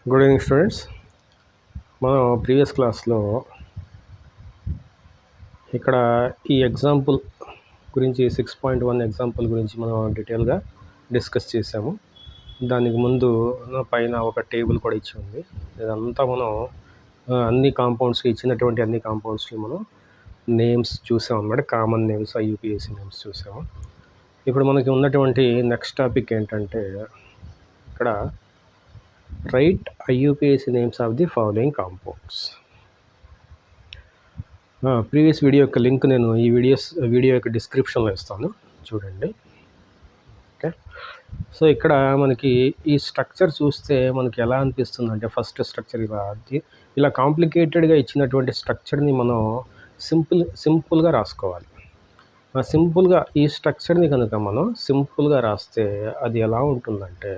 Good evening students. మనం previous క్లాస్లో ఇక్కడ ఈ ఎగ్జాంపుల్ గురించి 6.1 ఎగ్జాంపుల్ గురించి మనం డీటెయిల్గా డిస్కస్ చేసాము. దానికి ముందు పైన ఒక టేబుల్ కూడా ఇచ్చి ఉంది. ఇదంతా మనం అన్ని కాంపౌండ్స్కి ఇచ్చినటువంటి అన్ని కాంపౌండ్స్కి మనం నేమ్స్ చూసాం అన్నమాట. కామన్ నేమ్స్, ఐయుపిఏసి నేమ్స్ చూసాము. ఇప్పుడు మనకి ఉన్నటువంటి నెక్స్ట్ టాపిక్ ఏంటంటే ఇక్కడ right IUPAC names of the following compounds. Previous video యొక్క లింక్ నేను ఈ వీడియో యొక్క డిస్క్రిప్షన్లో ఇస్తాను, చూడండి. ఓకే, సో ఇక్కడ మనకి ఈ స్ట్రక్చర్ చూస్తే మనకి ఎలా అనిపిస్తుంది అంటే, ఫస్ట్ స్ట్రక్చర్ ఇలా కాంప్లికేటెడ్గా ఇచ్చినటువంటి స్ట్రక్చర్ని మనం సింపుల్గా రాసుకోవాలి. సింపుల్గా ఈ స్ట్రక్చర్ని కనుక మనం సింపుల్గా రాస్తే అది ఎలా ఉంటుందంటే,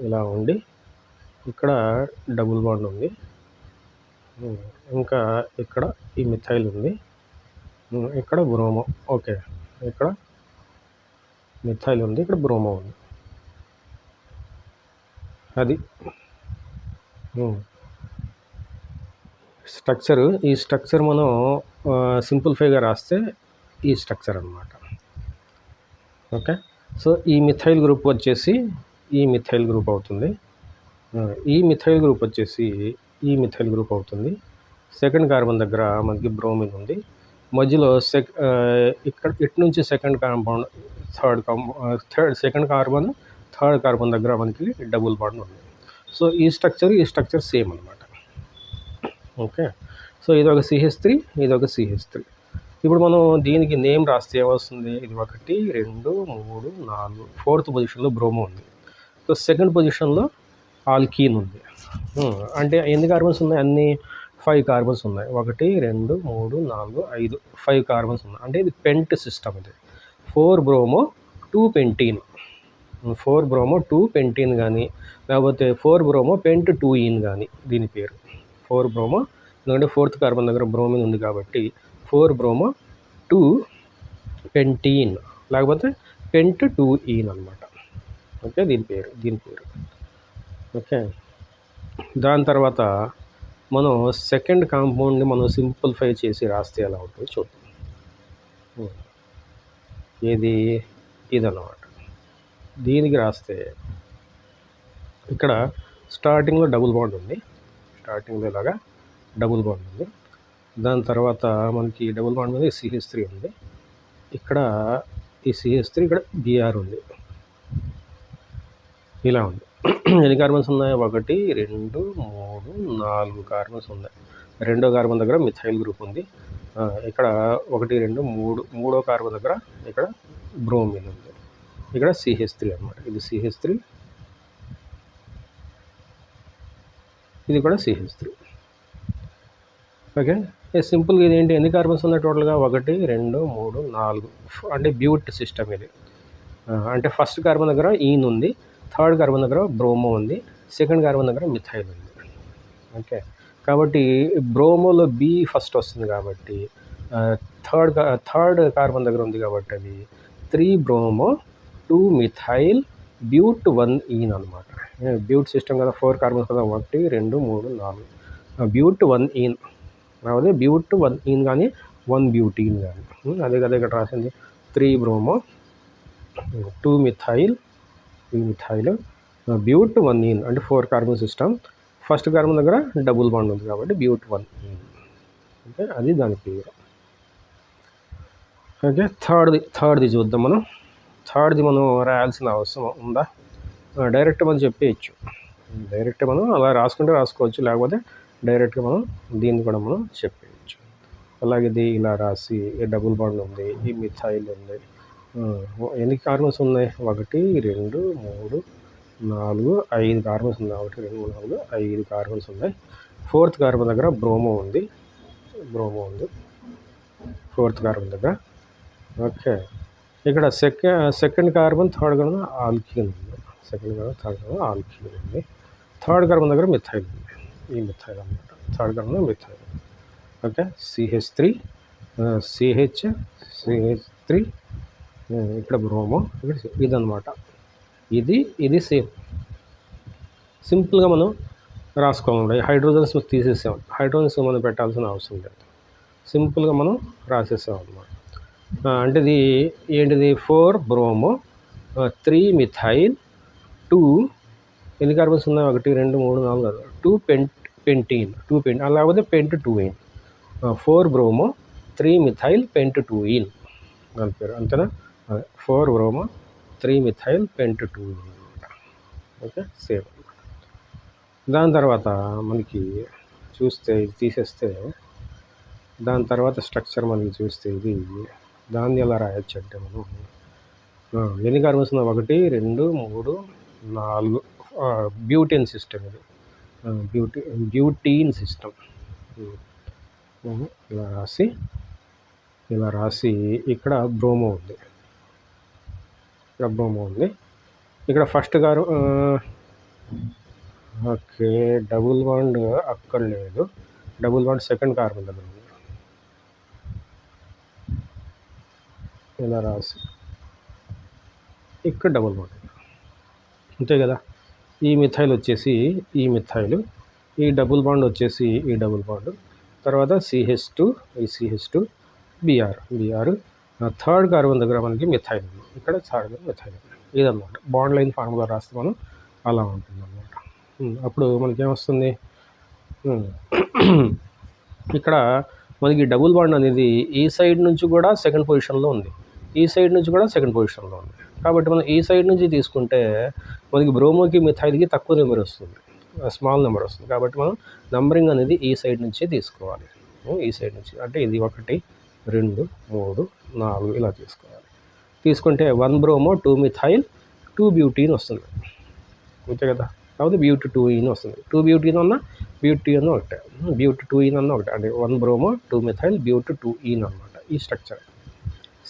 ఇలా ఉండి ఇక్కడ డబుల్ బాండ్ ఉంది, ఇంకా ఇక్కడ ఈ మిథైల్ ఉంది, ఇక్కడ బ్రోమో. ఓకే, ఇక్కడ మిథైల్ ఉంది, ఇక్కడ బ్రోమో ఉంది. అది స్ట్రక్చరు. ఈ స్ట్రక్చర్ మనం సింప్లిఫైగా రాస్తే ఈ స్ట్రక్చర్ అన్నమాట. ఓకే, సో ఈ మిథైల్ గ్రూప్ వచ్చేసి ఈ మిథైల్ గ్రూప్ అవుతుంది, ఈ మిథైల్ గ్రూప్ వచ్చేసి ఈ మిథైల్ గ్రూప్ అవుతుంది. సెకండ్ కార్బన్ దగ్గర మనకి బ్రోమిన్ ఉంది, మధ్యలో ఇక్కడ ఇటు నుంచి second compound second carbon third carbon దగ్గర మనకి డబుల్ బాండ్ ఉంది. సో ఈ స్ట్రక్చర్ సేమ్ అనమాట. ఓకే, సో ఇది ఒక CH3, ఇది ఒక CH3. ఇప్పుడు మనం దీనికి నేమ్ రాస్తే ఏమొస్తుంది, ఇది 1 2 3 4, 4th పొజిషన్లో బ్రోమో ఉంది. సో సెకండ్ పొజిషన్లో ఆల్కీన్ ఉంది. అంటే ఎన్ని కార్బన్స్ ఉన్నాయి, అన్ని 5 కార్బన్స్ ఉన్నాయి. 1 2 3 4 5 5 కార్బన్స్ ఉన్నాయి. అంటే ఇది పెంట్ సిస్టమ్. ఇది 4 బ్రోమో 2 పెంటీన్, 4 బ్రోమో 2 పెంటీన్ కానీ, లేకపోతే 4 బ్రోమో పెంట్ 2 ఈన్ కానీ దీని పేరు 4 బ్రోమో. ఎందుకంటే 4th కార్బన్ దగ్గర బ్రోమిన్ ఉంది కాబట్టి 4 బ్రోమో 2 పెంటీన్, లేకపోతే పెంట్ 2 ఈన్ అనమాట. ఓకే, దీని పేరు. ఓకే, దాని తర్వాత మనం సెకండ్ కాంపౌండ్ని మనం సింప్లిఫై చేసి రాస్తే ఎలా ఉంటుందో చూద్దాం. ఇదన్నమాట. దీనికి రాస్తే ఇక్కడ స్టార్టింగ్లో డబుల్ బాండ్ ఉంది, స్టార్టింగ్లో ఇలాగా డబుల్ బాండ్ ఉంది. దాని తర్వాత మనకి డబుల్ బాండ్ మీద CH3 ఉంది, ఇక్కడ ఈ CH3, ఇక్కడ Br ఉంది. ఇలా ఉంది. ఎన్ని కార్బన్స్ ఉన్నాయి, 1 2 3 4 కార్బన్స్ ఉన్నాయి. రెండో కార్బన్ దగ్గర మిథైల్ గ్రూప్ ఉంది, ఇక్కడ 1 2 3 మూడో కార్బన్ దగ్గర ఇక్కడ బ్రోమిన్ ఉంది, ఇక్కడ CH3 అనమాట. ఇది CH3, ఇది కూడా CH3. ఓకే, సింపుల్గా ఇది ఏంటి, ఎన్ని కార్బన్స్ ఉన్నాయి టోటల్గా, 1 2 3 4. అంటే బ్యూట్ సిస్టమ్ ఇది. అంటే ఫస్ట్ కార్బన్ దగ్గర ఈన్ ఉంది, థర్డ్ కార్బన్ దగ్గర బ్రోమో ఉంది, సెకండ్ కార్బన్ దగ్గర మిథైల్ ఉంది. ఓకే, కాబట్టి బ్రోమోలో B ఫస్ట్ వస్తుంది కాబట్టి థర్డ్ కార్బన్ దగ్గర ఉంది కాబట్టి అది 3 బ్రోమో 2 మిథైల్ బ్యూట్ 1 ఈన్ అనమాట. బ్యూట్ సిస్టమ్ కదా, 4 కార్బన్స్ కదా, 1 2 3 4, బ్యూట్ 1 ఈన్, లేకపోతే బ్యూట్ 1 ఈన్ కానీ 1 బ్యూటీన్ కానీ. అదే కదా ఇక్కడ రాసింది, 3 బ్రోమో 2 మిథైల్ బ్యూట్ 1 ఈన్, అంటే 4 కార్బన్ సిస్టమ్. ఫస్ట్ కార్బన్ దగ్గర డబుల్ బాండ్ ఉంది కాబట్టి బ్యూట్ 1 ఈన్. ఓకే, అది దాని పేరు. ఓకే, థర్డ్ది చూద్దాం. థర్డ్ది మనం రాయాల్సిన అవసరం ఉందా, డైరెక్ట్ మనం చెప్పేయచ్చు. డైరెక్ట్ మనం అలా రాసుకోవచ్చు, లేకపోతే డైరెక్ట్గా మనం దీన్ని కూడా మనం చెప్పేయచ్చు. అలాగే ఇది ఇలా రాసి డబుల్ బాండ్ ఉంది, ఈ మిథైల్ ఉంది. ఎన్ని కార్బన్స్ ఉన్నాయి, 1 2 3 4 5 కార్బన్స్ ఉన్నాయి. 1 2 3 4 5 కార్బన్స్ ఉన్నాయి. 4th కార్బన్ దగ్గర బ్రోమో ఉంది, 4th కార్బన్ దగ్గర. ఓకే, ఇక్కడ second carbon third carbon alkyne ఉంది, థర్డ్ కార్బన్ దగ్గర మిథైల్ ఉంది, ఈ మిథైల్ అనమాట. Third carbon methyl. Okay, CH3, ఇక్కడ బ్రోమో, ఇక్కడ ఇదనమాట. ఇది సేమ్ సింపుల్గా మనం రాసుకోవాలి. హైడ్రోజన్స్ తీసేసాం, హైడ్రోజన్స్ మనం పెట్టాల్సిన అవసరం లేదు, సింపుల్గా మనం రాసేసాం అన్నమాట. అంటే ఇది ఏంటిది 4 బ్రోమో 3 మిథైల్ 2 ఎన్ని కార్బన్స్ ఉన్నాయి 1 2 3 4 2 పెంటీన్ 2 లేకపోతే పెంట్ 2ఈన్ 4 బ్రోమో 3 మిథైల్ పెంట్ 2ఈన్ దాని పేరు అంతేనా. 4 బ్రోమో 3 మిథైల్ పెంట్ 2ఈన్ అనమాట. Okay, same. దాని తర్వాత మనకి చూస్తే ఇది తీసేస్తే దాని తర్వాత స్ట్రక్చర్ మనకి చూస్తే ఇది దాన్ని ఎలా రాయొచ్చు అంటే మనం ఎన్ని కార్బన్స్ 1 2 3 4 బ్యూటేన్ సిస్టమ్ ఇది, బ్యూటీన్ సిస్టమ్. ఇలా రాసి ఇక్కడ బ్రోమో ఉంది, ఇక్కడ ఫస్ట్ ఓకే డబుల్ బాండ్ అక్కడ లేదు, డబుల్ బాండ్ సెకండ్ కార్బన్ దగ్గర ఉంది. ఇలా రాసి ఇక్కడ డబుల్ బాండ్ అంతే కదా. ఈ మిథైల్ వచ్చేసి ఈ మిథైల్, ఈ డబుల్ బాండ్ వచ్చేసి ఈ డబుల్ బాండ్, తర్వాత CH2 ఈ CH2 Br థర్డ్ కార్బన్ దగ్గర మనకి మిథైల్ ఉంది, ఇక్కడ థర్డ్ మిథైల్ ఇదన్నమాట. బాండ్ లైన్ ఫార్ములా రాస్తే మనం అలా ఉంటుంది అన్నమాట. అప్పుడు మనకేమొస్తుంది, ఇక్కడ మనకి డబుల్ బాండ్ అనేది ఈ సైడ్ నుంచి కూడా సెకండ్ పొజిషన్లో ఉంది, ఈ సైడ్ నుంచి కూడా సెకండ్ పొజిషన్లో ఉంది. కాబట్టి మనం ఈ సైడ్ నుంచి తీసుకుంటే మనకి బ్రోమోకి మిథైల్కి తక్కువ నెంబర్ వస్తుంది, స్మాల్ నెంబర్ వస్తుంది. కాబట్టి మనం నంబరింగ్ అనేది ఈ సైడ్ నుంచే తీసుకోవాలి, ఈ సైడ్ నుంచి. అంటే ఇది 1 2 3 4 ఇలా తీసుకోవాలి. తీసుకుంటే 1 బ్రోమో 2 మిథైల్ 2 బ్యూటీన్ వస్తుంది అంతే కదా. కాబట్టి బ్యూటీ 2ఈన్ వస్తుంది. 2 బ్యూటీన్ అన్న బ్యూటీ అన్న ఒకటే, బ్యూటీ 2ఈన్ అన్న ఒకటే. అంటే 1 బ్రోమో 2 మిథైల్ బ్యూటీ 2ఈన్ అనమాట. ఈ స్ట్రక్చర్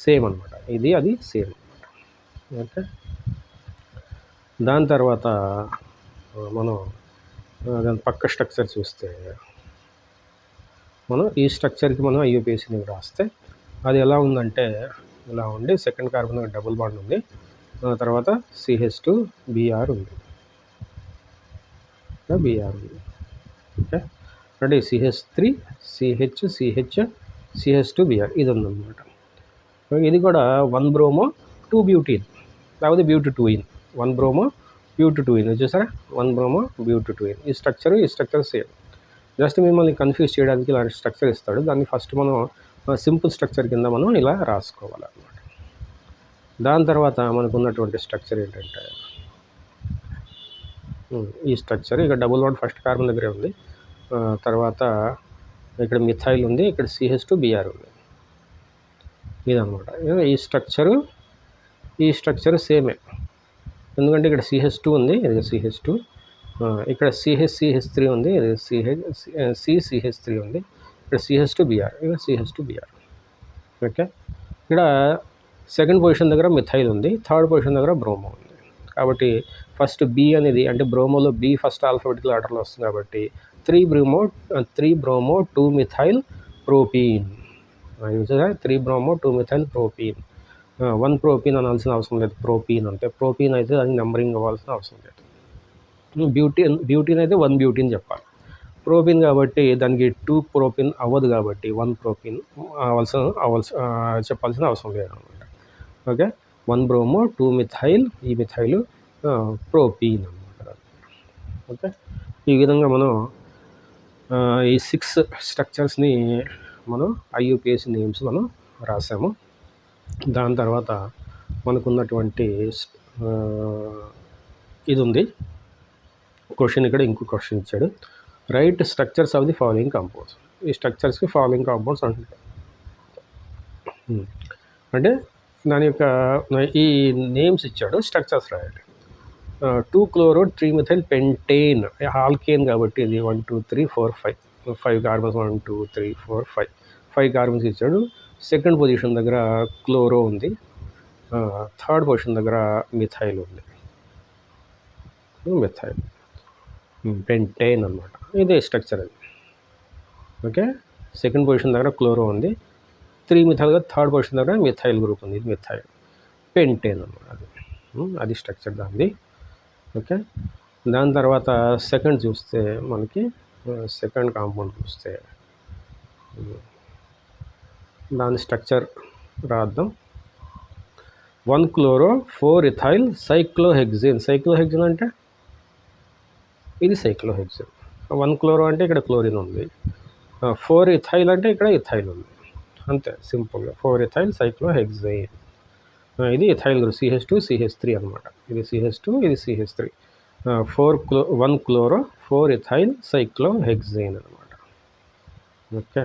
సేమ్ అనమాట, ఇది అది సేమ్ అనమాట. ఓకే, దాని తర్వాత మనం దాని పక్క స్ట్రక్చర్ చూస్తే మనం ఈ స్ట్రక్చర్కి మనం IUPACని రాస్తే అది ఎలా ఉందంటే ఇలా ఉండి సెకండ్ కార్బన్ డబుల్ బాండ్ ఉంది, తర్వాత CH2 Br ఉంది, ఓకే. అంటే CH3 CH2 Br ఇది ఉందన్నమాట. ఇది కూడా 1 బ్రోమో 2 బ్యూటీన్ లేకపోతే బ్యూటీ 2ఈన్, 1 బ్రోమో బ్యూటీ 2ఈన్ చూసారా, 1 బ్రోమో బ్యూటీ 2ఈన్. ఈ స్ట్రక్చర్ సేమ్. జస్ట్ మిమ్మల్ని కన్ఫ్యూజ్ చేయడానికి ఇలాంటి స్ట్రక్చర్ ఇస్తాడు, దాన్ని ఫస్ట్ మనం సింపుల్ స్ట్రక్చర్ కింద మనం ఇలా రాసుకోవాలన్నమాట. దాని తర్వాత మనకు ఉన్నటువంటి స్ట్రక్చర్ ఏంటంటే ఈ స్ట్రక్చర్, ఇక్కడ డబుల్ బాండ్ ఫస్ట్ కార్బన్ దగ్గరే ఉంది, తర్వాత ఇక్కడ మిథైల్ ఉంది, ఇక్కడ CH2 Br ఉంది, ఇదన్నమాట. ఈ స్ట్రక్చరు సేమే, ఎందుకంటే ఇక్కడ CH2 ఉంది, ఇది CH2, ఇక్కడ CH3 ఉంది, ఇది CH3 ఉంది, ఇక్కడ CH2 Br, ఇక్కడ CH2 Br. ఓకే, ఇక్కడ సెకండ్ పొజిషన్ దగ్గర మిథైల్ ఉంది, థర్డ్ పొజిషన్ దగ్గర బ్రోమో ఉంది. కాబట్టి ఫస్ట్ B అనేది అంటే బ్రోమోలో B ఫస్ట్ ఆల్ఫాబెటికల్ ఆర్డర్లో వస్తుంది. కాబట్టి 3 bromo 2 methyl propene, 3 bromo 2 methyl propene. 1 propene అనాల్సిన అవసరం లేదు, ప్రోపీన్ అంటే. ప్రోపీన్ అయితే దానికి నెంబరింగ్ అవ్వాల్సిన అవసరం లేదు. బ్యూటీన్ అయితే 1 బ్యూటీన్ చెప్పాలి. ప్రోపీన్ కాబట్టి దానికి 2 ప్రోపీన్ అవ్వదు, కాబట్టి 1 ప్రోపీన్ చెప్పాల్సిన అవసరం లేదన్నమాట. ఓకే, 1 బ్రోమో 2 మిథైల్, ఈ మిథైల్ ప్రోపీన్ అనమాట. ఓకే, ఈ విధంగా మనం ఈ 6 స్ట్రక్చర్స్ని మనం IUPAC నేమ్స్ మనం రాసాము. దాని తర్వాత మనకున్నటువంటి ఇది ఉంది క్వశ్చన్, ఇక్కడ ఇంకో క్వశ్చన్ ఇచ్చాడు, right structures of the following compounds. ఈ స్ట్రక్చర్స్కి ఫాలోయింగ్ కాంపౌండ్స్ అంటారు. అంటే దాని యొక్క ఈ నేమ్స్ ఇచ్చాడు, స్ట్రక్చర్స్ రాయాలి. 2 క్లోరో 3 మిథైల్ పెంటేన్, ఆల్కేన్ కాబట్టి ఇది 1 2 3 4 5 కార్బన్స్, 1 2 3 4 5 కార్బన్స్ ఇచ్చాడు. సెకండ్ పొజిషన్ దగ్గర క్లోరో ఉంది, థర్డ్ పొజిషన్ దగ్గర మిథైల్ ఉంది, మిథైల్ పెంటేన్ అనమాట. ఇదే స్ట్రక్చర్ అది. ఓకే, సెకండ్ పొజిషన్ దగ్గర క్లోరో ఉంది, 3 మిథైల్ దగ్గర థర్డ్ పొజిషన్ దగ్గర మిథైల్ గ్రూప్ ఉంది, ఇది మిథైల్ పెంటేన్ అనమాట. అది స్ట్రక్చర్ దాన్ని. ఓకే, దాని తర్వాత సెకండ్ చూస్తే మనకి సెకండ్ కాంపౌండ్ చూస్తే దాని స్ట్రక్చర్ రాద్దాం. 1-chloro-4-ethyl cyclohexane. సైక్లోహెక్సేన్ అంటే ఇది సైక్లోహెక్సేన్. 1-chloro అంటే ఇక్కడ క్లోరిన్ ఉంది, 4-ethyl అంటే ఇక్కడ ఇథైల్ ఉంది. అంతే సింపుల్గా 4-ethyl సైక్లోహెక్సేన్. ఇది ఇథైల్ గ్రూప్ CH2CH3 అనమాట. ఇది CH2 ఇది CH3. 1-chloro-4-ethyl సైక్లోహెక్సేన్ అనమాట. ఓకే.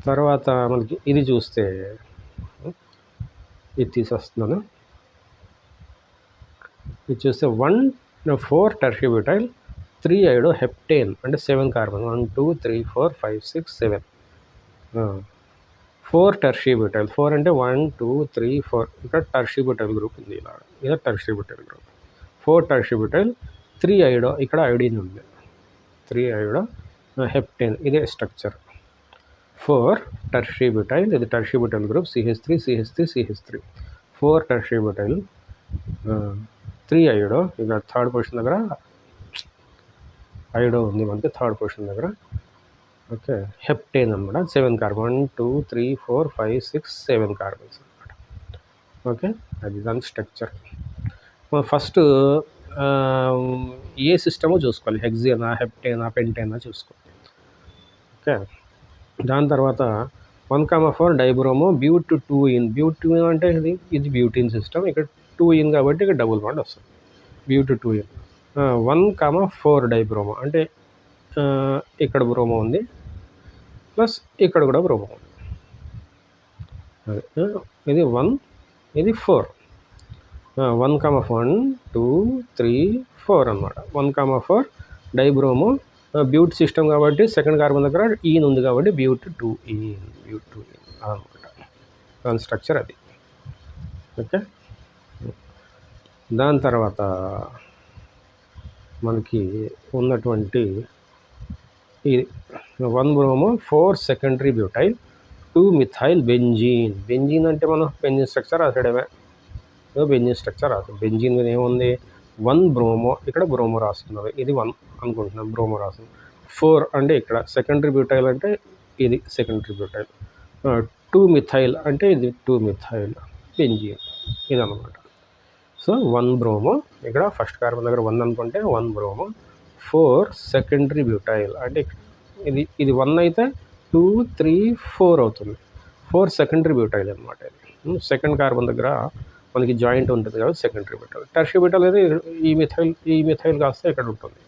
తర్వాత మనకి ఇది చూస్తే ఇది తీసేస్తున్నాను. ఇది చూస్తే 1,4 టెర్షిబ్యూటైల్ 3 iodoheptane అంటే 7 కార్బన్. 1 2 3 4 5 6 7 4 టెర్షిబ్యూటైల్. 4 అంటే 1 2 3 4 ఇక్కడ టెర్షిబ్యూటైల్ గ్రూప్ ఉంది. ఇలా ఇది టెర్షిబ్యూటైల్ గ్రూప్. 4 టెర్షిబ్యూటైల్ 3 iodo ఇక్కడ ఐడిన్ ఉంది. 3 iodoheptane ఇదే స్ట్రక్చర్. 4 టెర్షిబ్యూటైల్ ఇది tert butyl group CH3 CH3 CH3. 4 టెర్షిబ్యూటైల్ 3 iodo ఇక్కడ థర్డ్ పొజిషన్ దగ్గర ఐడో ఉంది మనకి థర్డ్ పొజిషన్ దగ్గర. ఓకే. హెప్టేన్ అనమాట. 7 కార్బన్. 1 2 3 4 5 6 7 కార్బన్స్ అనమాట. ఓకే. అది దాని స్ట్రక్చర్. ఫస్ట్ ఏ సిస్టమో చూసుకోవాలి, హెక్సేనా హెప్టేనా పెంటేనా చూసుకోవాలి. ఓకే. దాని తర్వాత 1,4 డైబ్రోమో బ్యూట్ 2-in. బ్యూట్ అంటే ఇది బ్యూటిన్ సిస్టమ్. ఇక్కడ 2-in కాబట్టి ఇక్కడ డబుల్ బాండ్ వస్తుంది. బ్యూట్ 2-in. 1,4 డైబ్రోమో అంటే ఇక్కడ బ్రోమో ఉంది ప్లస్ ఇక్కడ కూడా బ్రోమో ఉంది. ఇది 1 ఇది 4. 1,1 2 3 4 అనమాట. 1,4 డైబ్రోమో బ్యూట్ సిస్టమ్ కాబట్టి సెకండ్ కార్బన్ దగ్గర ఈన్ ఉంది కాబట్టి బ్యూట్ 2-in అనమాట. దాని స్ట్రక్చర్ అది. ఓకే. దాని తర్వాత మనకి ఉన్నటువంటి ఇది 1 bromo 4 secondary butyl 2 methyl benzene. Benzene అంటే మనం బెంజీన్ స్ట్రక్చర్ రాసాడమే. బెంజీన్ స్ట్రక్చర్ రాసాడు. బెంజీన్ మీద ఏముంది 1 బ్రోమో ఇక్కడ బ్రోమో రాస్తున్నారు. ఇది 1 అనుకుంటున్నాం, బ్రోమో రాస్తుంది. 4 అంటే ఇక్కడ సెకండరీ బ్యూటైల్ అంటే ఇది సెకండరీ బ్యూటైల్. 2 మిథైల్ అంటే ఇది 2 మిథైల్ బెంజీన్ ఇదన్నమాట. సో 1 బ్రోమో ఇక్కడ ఫస్ట్ కార్బన్ దగ్గర 1 అనుకుంటే 1 బ్రోమో 4 సెకండరీ బ్యూటైల్ అంటే ఇది 1 అయితే 2 3 4 అవుతుంది. 4 సెకండరీ బ్యూటైల్ అనమాట. ఇది సెకండ్ కార్బన్ దగ్గర మనకి జాయింట్ ఉంటుంది కాబట్టి సెకండరీ బ్యూటైల్. టెర్షియరీ బ్యూటైల్ అయితే ఈ మిథైల్ కాస్తే ఇక్కడ ఉంటుంది.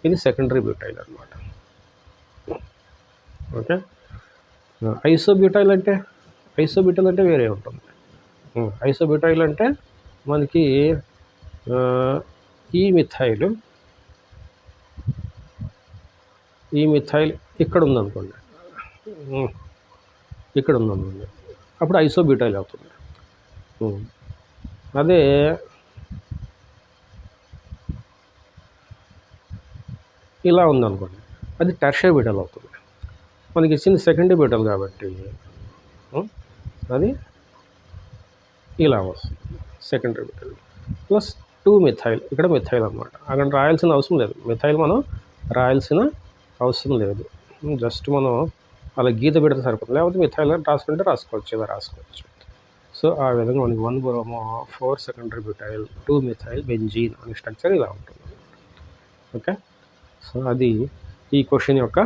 ఇది సెకండరీ బ్యూటైల్ అనమాట. ఓకే. ఐసోబ్యూటైల్ అంటే వేరే ఉంటుంది. ఐసోబ్యూటైల్ అంటే మనకి ఈ మిథైల్ ఇక్కడ ఉందనుకోండి, అప్పుడు ఐసోబ్యూటైల్ అవుతుంది. అదే ఇలా ఉందనుకోండి అది టెర్షియరీ బ్యూటైల్ అవుతుంది. మనకి ఇచ్చింది సెకండరీ బ్యూటైల్ కాబట్టి అది ఇలా వస్తుంది. సెకండరీ బ్యూటైల్ ప్లస్ 2 మిథైల్ ఇక్కడ మిథైల్ అనమాట. అక్కడ రాయాల్సిన అవసరం లేదు. మిథైల్ మనం రాయాల్సిన అవసరం లేదు. జస్ట్ మనం అలా గీత పెడితే సరిపోతుంది. లేకపోతే మిథైల్ రాసుకుంటే రాసుకోవచ్చు, ఇలా రాసుకోవచ్చు. సో ఆ విధంగా మనకి 1 bromo 4 secondary butyl 2 methyl benzene అనే స్ట్రక్చర్ ఇలా ఉంటుంది. ఓకే. సో అది ఈ క్వశ్చన్ యొక్క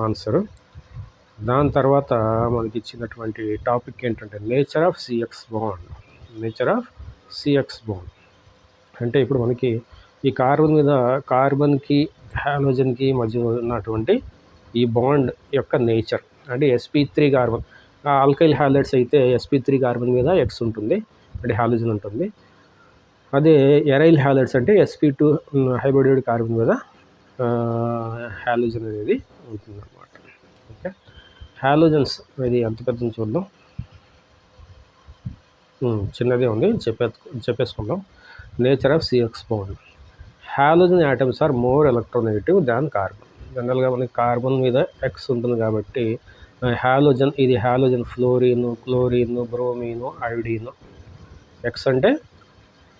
ఆన్సరు. దాని తర్వాత మనకి ఇచ్చినటువంటి టాపిక్ ఏంటంటే నేచర్ ఆఫ్ సిఎక్స్ బాండ్. అంటే ఇప్పుడు మనకి ఈ కార్బన్ మీద కార్బన్కి హాలోజన్కి మధ్య ఉన్నటువంటి ఈ బాండ్ యొక్క నేచర్ అంటే sp3 కార్బన్. ఆల్కైల్ హ్యాలైడ్స్ అయితే sp3 కార్బన్ మీద X ఉంటుంది అంటే హాలోజన్ ఉంటుంది. అదే ఎరైల్ హ్యాలైడ్స్ అంటే sp2 హైబ్రిడ్ కార్బన్ మీద హాలోజన్ అనేది ఉంటుందన్నమాట. ఓకే. హాలోజన్స్ ఇది ఎంత పెద్దది చూద్దాం. చిన్నదే ఉంది, చెప్పేసుకుందాం. Nature of CX bond. Halogen atoms are more electronegative than carbon. జనరల్గా మనకి కార్బన్ మీద X ఉంటుంది కాబట్టి హాలోజన్ ఇది హాలోజన్ ఫ్లోరిను, క్లోరిను, బ్రోమిను, అయోడీను. X అంటే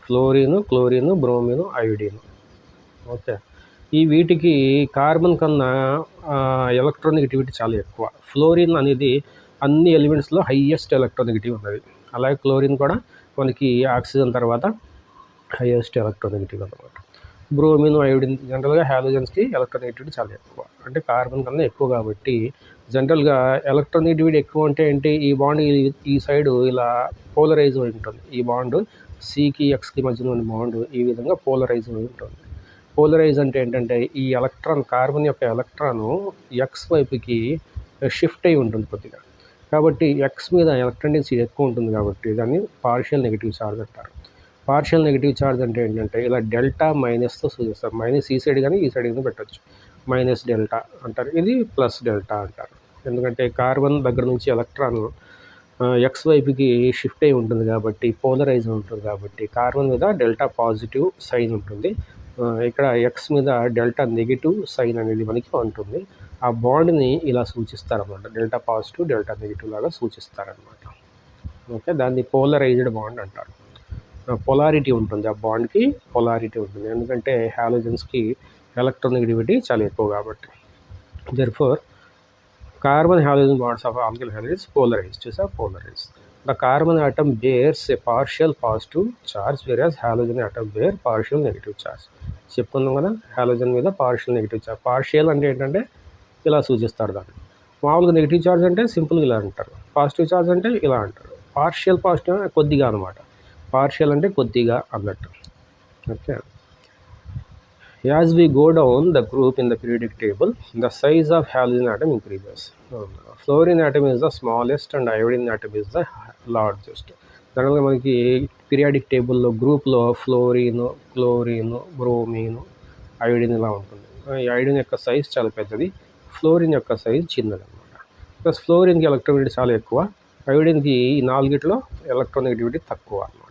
ఫ్లోరిను, క్లోరిను, బ్రోమిను, అయోడీను. ఓకే. ఈ వీటికి కార్బన్ కన్నా ఎలక్ట్రోనెగటివిటీ చాలా ఎక్కువ. ఫ్లోరిన్ అనేది అన్ని ఎలిమెంట్స్లో హైయెస్ట్ ఎలక్ట్రోనెగటివ్ ఉన్నది. అలాగే క్లోరిన్ కూడా మనకి ఆక్సిజన్ తర్వాత హైయెస్ట్ ఎలక్ట్రోనెగటివ్ అనమాట. బ్రోమిన్, అయోడిన్ జనరల్గా హాలోజన్స్కి ఎలక్ట్రోనెగటివిటీ చాలా ఎక్కువ, అంటే కార్బన్ కన్నా ఎక్కువ. కాబట్టి జనరల్గా ఎలక్ట్రోనెగటివిటీ ఎక్కువ అంటే ఏంటి, ఈ బాండ్ ఈ సైడు ఇలా పోలరైజ్ అయి ఉంటుంది. ఈ బాండ్ సికి ఎక్స్కి మధ్యలో ఉన్న బాండ్ ఈ విధంగా పోలరైజ్ అయి ఉంటుంది. పోలరైజ్ అంటే ఏంటంటే ఈ ఎలక్ట్రాన్, కార్బన్ యొక్క ఎలక్ట్రాను ఎక్స్ వైపుకి షిఫ్ట్ అయి ఉంటుంది కొద్దిగా. కాబట్టి ఎక్స్ మీద ఎలక్ట్రాన్ డెన్సిటీ ఎక్కువ ఉంటుంది కాబట్టి దాన్ని పార్షియల్ నెగిటివ్ ఛార్జ్ అంటారు. పార్షియల్ నెగిటివ్ ఛార్జ్ అంటే ఏంటంటే ఇలా డెల్టా మైనస్తో సూచిస్తారు. మైనస్ ఈ సైడ్ కానీ ఈ సైడ్ కానీ పెట్టచ్చు. మైనస్ డెల్టా అంటారు, ఇది ప్లస్ డెల్టా అంటారు. ఎందుకంటే కార్బన్ దగ్గర నుంచి ఎలక్ట్రాన్ ఎక్స్ వైపుకి షిఫ్ట్ అయి ఉంటుంది కాబట్టి, పోలరైజ్ ఉంటుంది కాబట్టి కార్బన్ మీద డెల్టా పాజిటివ్ సైన్ ఉంటుంది, ఇక్కడ ఎక్స్ మీద డెల్టా నెగిటివ్ సైన్ అనేది మనకి ఉంటుంది. ఆ బాండ్ని ఇలా సూచిస్తారన్నమాట, డెల్టా పాజిటివ్ డెల్టా నెగిటివ్ లాగా సూచిస్తారనమాట. ఓకే, దాన్ని పోలరైజ్డ్ బాండ్ అంటారు. పొలారిటీ ఉంటుంది, ఆ బాండ్కి పొలారిటీ ఉంటుంది, ఎందుకంటే హాలోజన్స్కి ఎలక్ట్రోనెగటివిటీ చాలా ఎక్కువ కాబట్టి. therefore carbon halogen bonds of alkyl halides polarized. చూసా, polarized. The carbon atom bears a partial positive charge whereas halogen atom bear partial negative charge. చెప్తున్నాం కదా, హాలోజన్ మీద పార్షియల్ నెగిటివ్ చార్జ్. పార్షియల్ అంటే ఏంటంటే ఇలా సూచిస్తారు దాన్ని. మామూలుగా నెగిటివ్ చార్జ్ అంటే సింపుల్గా ఇలా అంటారు, పాజిటివ్ చార్జ్ అంటే ఇలా అంటారు. పార్షియల్ పాజిటివ్ కొద్దిగా అనమాట, పార్షియల్ అంటే కొద్దిగా అన్నట్టు. Okay, as we go down the group in the periodic table, the size of halogen atom increases. Fluorine atom is the smallest and iodine atom is the largest. జనరల్గా మనకి periodic టేబుల్లో గ్రూప్లో fluorine, chlorine, bromine, iodine ఇలా ఉంటుంది. ఈ iodine యొక్క size చాలా పెద్దది, ఫ్లోరిన్ యొక్క సైజ్ చిన్నది అనమాట. ప్లస్ ఫ్లోరిన్కి ఎలక్ట్రోనెగటివిటీ చాలా ఎక్కువ, అయోడిన్కి ఈ నాలుగిట్లో ఎలక్ట్రోనెగటివిటీ తక్కువ అనమాట.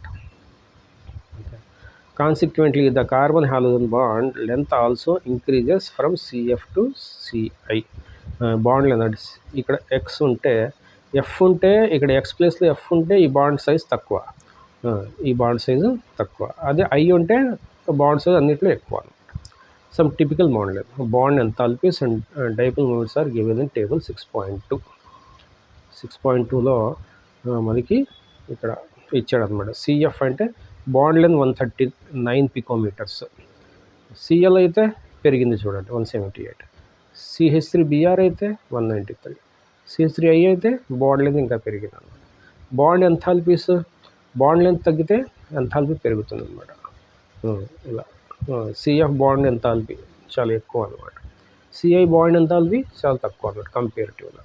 Consequently, the carbon halogen bond length also increases from CF to CI. Bond length ఇక్కడ ఎక్స్ ఉంటే ఎఫ్ ఉంటే, ఇక్కడ ఎక్స్ ప్లేస్లో ఎఫ్ ఉంటే ఈ బాండ్ సైజ్ తక్కువ, ఈ బాండ్ సైజు తక్కువ. అదే ఐ ఉంటే బాండ్ సైజ్ అన్నింటిలో ఎక్కువ. Some typical bond length, bond enthalpies and dipole moments are given in table 6.2. 6.2లో మనకి ఇక్కడ ఇచ్చాడు అనమాట. సిఎఫ్ అంటే బాండ్ లెంత్ 139 పికోమీటర్స్, సిఎల్ అయితే పెరిగింది చూడండి 178, CH3Br అయితే 193, CH3I అయితే బాండ్ లెంత్ ఇంకా పెరిగింది అనమాట. బాండ్ ఎంథాల్పీస్, బాండ్ లెంత్ తగ్గితే ఎంథాల్పీ పెరుగుతుంది అనమాట. ఇలా సిఎఫ్ బాండ్ ఎంథాల్పీ చాలా ఎక్కువ అనమాట, సిఐ బాండ్ ఎంథాల్పీ చాలా తక్కువ అనమాట కంపేరిటివ్గా.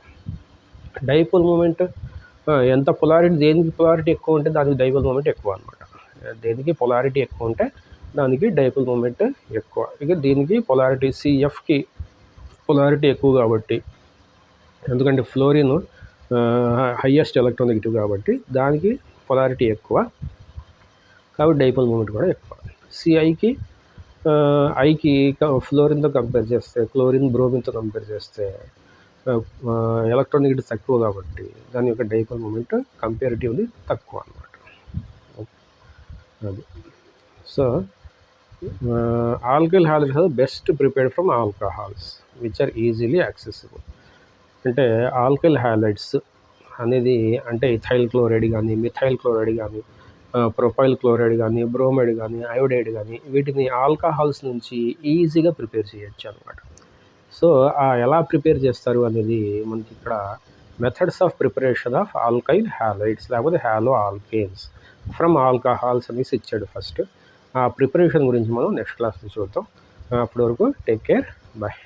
డైపోల్ మూమెంట్ ఎంత పొలారిటీ, దేనికి పొలారిటీ ఎక్కువ ఉంటే దానికి డైపోల్ మూమెంట్ ఎక్కువ అనమాట. దేనికి పొలారిటీ ఎక్కువ ఉంటే దానికి డైపోల్ మూమెంట్ ఎక్కువ. ఇక దీనికి పొలారిటీ, సిఎఫ్కి పొలారిటీ ఎక్కువ కాబట్టి, ఎందుకంటే ఫ్లోరిన్ హైయెస్ట్ ఎలక్ట్రోనెగటివ్ కాబట్టి దానికి పొలారిటీ ఎక్కువ, కాబట్టి డైపోల్ మూమెంట్ కూడా ఎక్కువ. సిఐకి ఐకి ఫ్లోరిన్తో కంపేర్ చేస్తే, క్లోరిన్ బ్రోమిన్తో కంపేర్ చేస్తే ఎలక్ట్రోనెగటివ్ తక్కువ కాబట్టి దాని యొక్క డైపోల్ మూమెంట్ కంపేరిటివ్లీ తక్కువ అనమాట. అది so alkyl halides are best prepared from alcohols which are easily accessible. అంటే ఆల్కైల్ హాలైడ్స్ అనేది అంటే ఇథైల్ క్లోరైడ్ కానీ, మిథైల్ క్లోరైడ్ కానీ, ప్రొపైల్ క్లోరైడ్ కానీ, బ్రోమైడ్ కానీ, అయోడైడ్ కానీ, వీటిని ఆల్కహాల్స్ నుంచి ఈజీగా ప్రిపేర్ చేయొచ్చు అనమాట. సో ఎలా ప్రిపేర్ చేస్తారు అనేది మనకి ఇక్కడ methods of preparation of alkyl halides లేకపోతే హాలో ఆల్కేన్స్ ఫ్రమ్ ఆల్కహాల్స్ అనేసి ఇచ్చాడు ఫస్ట్. ఆ ప్రిపరేషన్ గురించి మనం నెక్స్ట్ క్లాస్లో చూద్దాం. అప్పటి వరకు టేక్ కేర్, బాయ్.